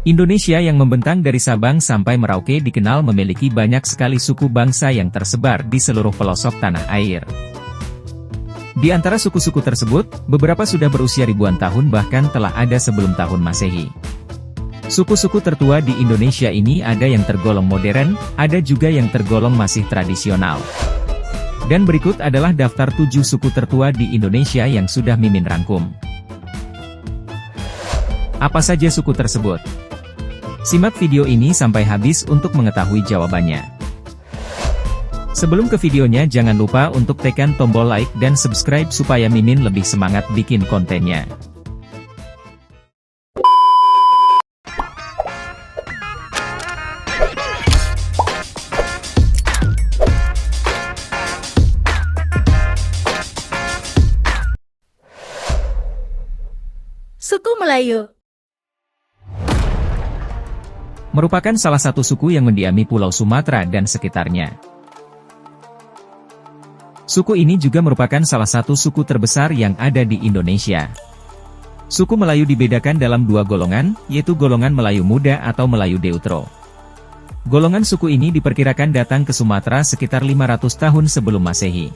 Indonesia yang membentang dari Sabang sampai Merauke dikenal memiliki banyak sekali suku bangsa yang tersebar di seluruh pelosok tanah air. Di antara suku-suku tersebut, beberapa sudah berusia ribuan tahun bahkan telah ada sebelum tahun Masehi. Suku-suku tertua di Indonesia ini ada yang tergolong modern, ada juga yang tergolong masih tradisional. Dan berikut adalah daftar 7 suku tertua di Indonesia yang sudah Mimin rangkum. Apa saja suku tersebut? Simak video ini sampai habis untuk mengetahui jawabannya. Sebelum ke videonya jangan lupa untuk tekan tombol like dan subscribe supaya Mimin lebih semangat bikin kontennya. Suku Melayu merupakan salah satu suku yang mendiami Pulau Sumatera dan sekitarnya. Suku ini juga merupakan salah satu suku terbesar yang ada di Indonesia. Suku Melayu dibedakan dalam 2 golongan, yaitu golongan Melayu Muda atau Melayu Deutro. Golongan suku ini diperkirakan datang ke Sumatera sekitar 500 tahun sebelum Masehi.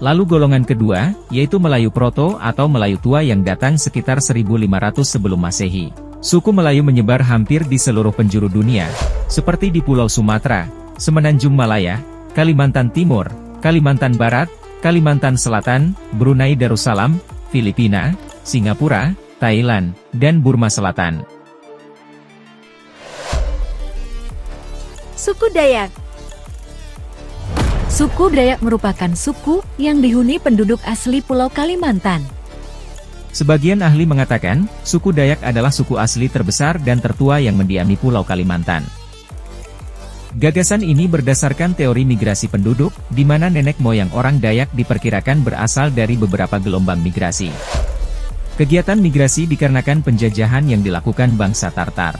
Lalu golongan kedua, yaitu Melayu Proto atau Melayu Tua yang datang sekitar 1500 sebelum Masehi. Suku Melayu menyebar hampir di seluruh penjuru dunia, seperti di Pulau Sumatera, Semenanjung Malaya, Kalimantan Timur, Kalimantan Barat, Kalimantan Selatan, Brunei Darussalam, Filipina, Singapura, Thailand, dan Burma Selatan. Suku Dayak. Suku Dayak merupakan suku yang dihuni penduduk asli Pulau Kalimantan. Sebagian ahli mengatakan, suku Dayak adalah suku asli terbesar dan tertua yang mendiami Pulau Kalimantan. Gagasan ini berdasarkan teori migrasi penduduk, di mana nenek moyang orang Dayak diperkirakan berasal dari beberapa gelombang migrasi. Kegiatan migrasi dikarenakan penjajahan yang dilakukan bangsa Tartar.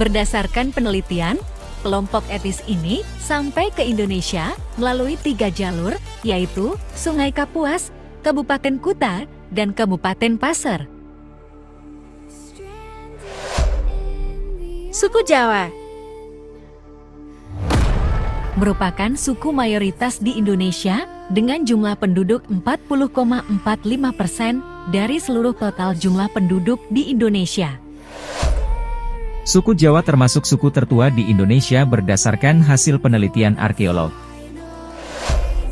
Berdasarkan penelitian, kelompok etnis ini sampai ke Indonesia melalui 3 jalur, yaitu Sungai Kapuas, Kabupaten Kuta, dan Kabupaten Pasir. Suku Jawa merupakan suku mayoritas di Indonesia dengan jumlah penduduk 40,45% dari seluruh total jumlah penduduk di Indonesia. Suku Jawa termasuk suku tertua di Indonesia berdasarkan hasil penelitian arkeolog.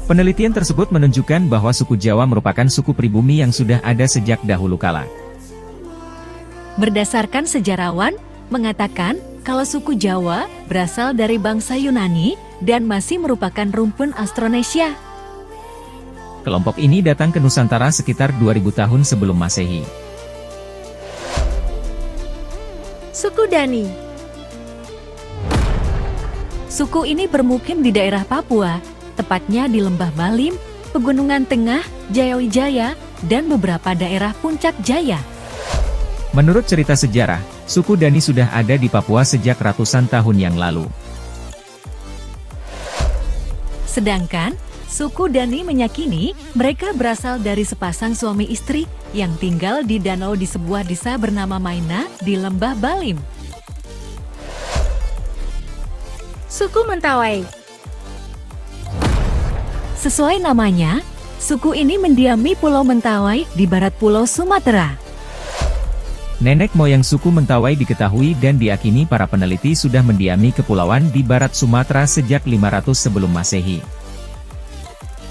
Penelitian tersebut menunjukkan bahwa suku Jawa merupakan suku pribumi yang sudah ada sejak dahulu kala. Berdasarkan sejarawan, mengatakan kalau suku Jawa berasal dari bangsa Yunani dan masih merupakan rumpun Austronesia. Kelompok ini datang ke Nusantara sekitar 2000 tahun sebelum Masehi. Suku Dani. Suku ini bermukim di daerah Papua, tepatnya di Lembah Balim, Pegunungan Tengah, Jayawijaya, dan beberapa daerah Puncak Jaya. Menurut cerita sejarah, suku Dani sudah ada di Papua sejak ratusan tahun yang lalu. Sedangkan, suku Dani meyakini mereka berasal dari sepasang suami istri yang tinggal di danau di sebuah desa bernama Maina di Lembah Balim. Suku Mentawai. Sesuai namanya, suku ini mendiami Pulau Mentawai di barat Pulau Sumatera. Nenek moyang suku Mentawai diketahui dan diyakini para peneliti sudah mendiami kepulauan di barat Sumatera sejak 500 sebelum Masehi.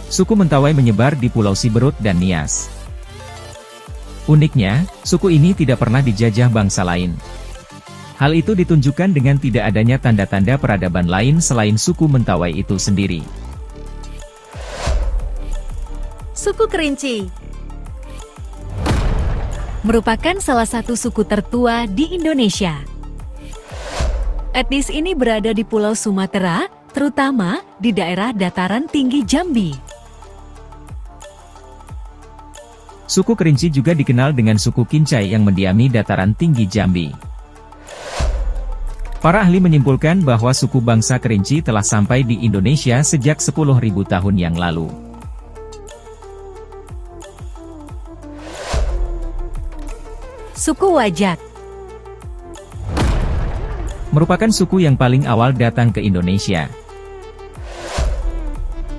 Suku Mentawai menyebar di Pulau Siberut dan Nias. Uniknya, suku ini tidak pernah dijajah bangsa lain. Hal itu ditunjukkan dengan tidak adanya tanda-tanda peradaban lain selain suku Mentawai itu sendiri. Suku Kerinci merupakan salah satu suku tertua di Indonesia. Etnis ini berada di Pulau Sumatera, terutama di daerah dataran tinggi Jambi. Suku Kerinci juga dikenal dengan suku Kincai yang mendiami dataran tinggi Jambi. Para ahli menyimpulkan bahwa suku bangsa Kerinci telah sampai di Indonesia sejak 10.000 tahun yang lalu. Suku Wajak merupakan suku yang paling awal datang ke Indonesia.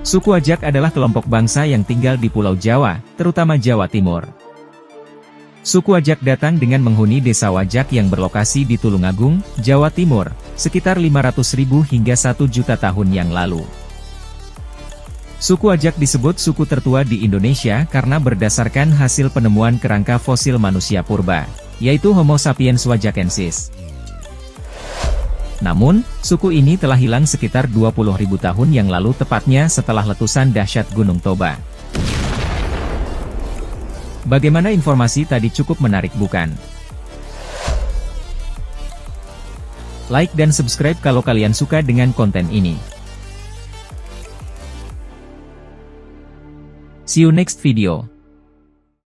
Suku Wajak adalah kelompok bangsa yang tinggal di Pulau Jawa, terutama Jawa Timur. Suku Wajak datang dengan menghuni desa Wajak yang berlokasi di Tulungagung, Jawa Timur, sekitar 500.000 hingga 1 juta tahun yang lalu. Suku Wajak disebut suku tertua di Indonesia karena berdasarkan hasil penemuan kerangka fosil manusia purba, yaitu Homo sapiens wajakensis. Namun, suku ini telah hilang sekitar 20.000 tahun yang lalu, tepatnya setelah letusan dahsyat Gunung Toba. Bagaimana informasi tadi, cukup menarik bukan? Like dan subscribe kalau kalian suka dengan konten ini. See you next video.